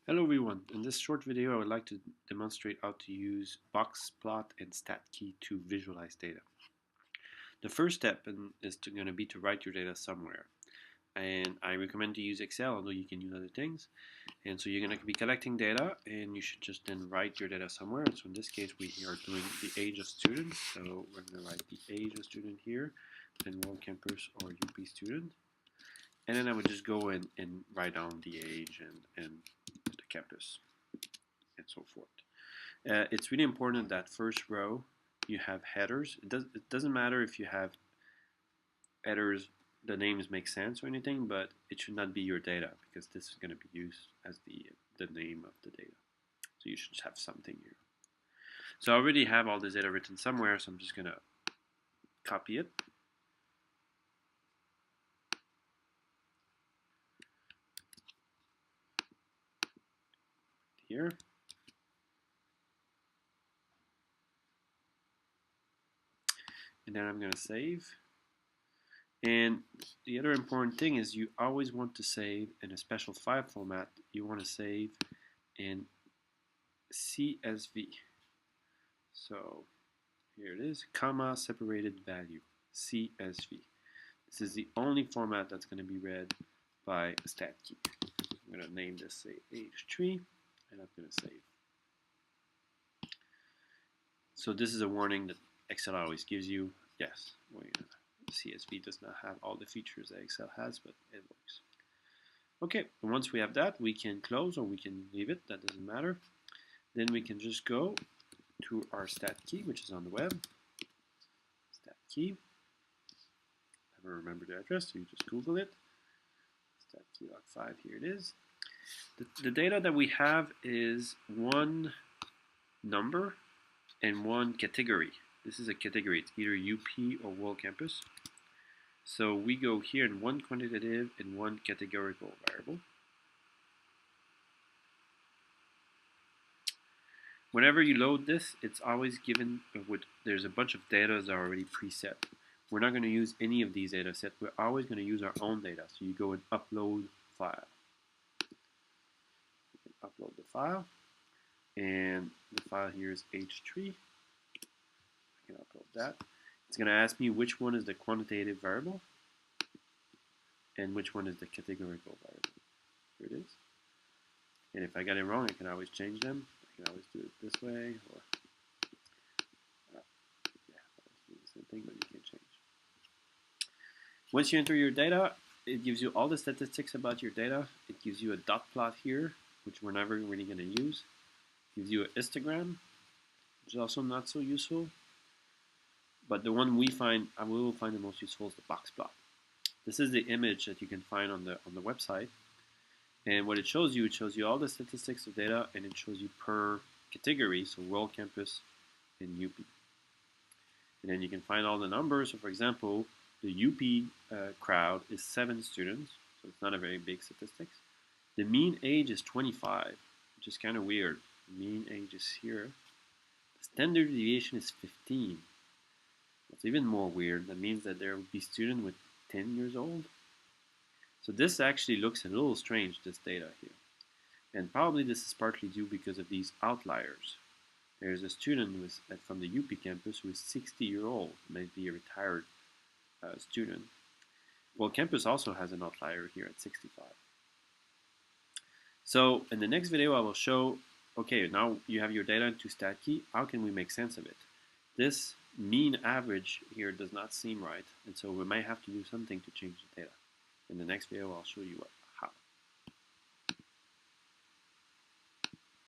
Hello everyone, in this short video I would like to demonstrate how to use Boxplot and StatKey to visualize data. The first step is going to be to write your data somewhere, and I recommend to use Excel, although you can use other things. And so you're going to be collecting data and you should just then write your data somewhere. So in this case we are doing the age of students, so we're going to write the age of student here, then World Campus or UP student. And then I would just go in and write down the age and the campus and so forth. It's really important that first row you have headers. It doesn't matter if you have headers, the names make sense or anything, but it should not be your data because this is going to be used as the name of the data. So you should just have something here. So I already have all this data written somewhere, so I'm just going to copy it. Here. And then I'm going to save. And the other important thing is you always want to save in a special file format. You want to save in CSV. So here it is, comma separated value, CSV. This is the only format that's going to be read by StatKey. I'm going to name this, say, H3, and I'm going to save. So this is a warning that Excel always gives you. Yes, CSV does not have all the features that Excel has, but it works. Okay, and once we have that, we can close or we can leave it, that doesn't matter. Then we can just go to our StatKey, which is on the web. StatKey. Never remember the address, so you just Google it. StatKey.5, here it is. The data that we have is one number and one category. This is a category, it's either UP or World Campus. So we go here in one quantitative and one categorical variable. Whenever you load this, it's always given there's a bunch of data that are already preset. We're not going to use any of these data sets. We're always going to use our own data. So you go and upload file. Upload the file. And the file here is H3. I can upload that. It's going to ask me which one is the quantitative variable and which one is the categorical variable. Here it is. And if I got it wrong, I can always change them. I can always do it this way, or yeah, always do the same thing, but you can't change. Once you enter your data, it gives you all the statistics about your data. It gives you a dot plot here, which we're never really going to use. It gives you a histogram, which is also not so useful. But the one we will find the most useful is the box plot. This is the image that you can find on the website. And what it shows you all the statistics of data, and it shows you per category, so World Campus and UP. And then you can find all the numbers. So for example, the UP crowd is 7 students, so it's not a very big statistics. The mean age is 25, which is kind of weird. The mean age is here. The standard deviation is 15. It's even more weird. That means that there will be students with 10 years old. So this actually looks a little strange, this data here. And probably this is partly due because of these outliers. There's a student from the UP campus who is 60-year-old, might be a retired student. Well, campus also has an outlier here at 65. So in the next video I will show, okay, now you have your data into StatKey, how can we make sense of it? This mean average here does not seem right, and so we might have to do something to change the data. In the next video, I'll show you what.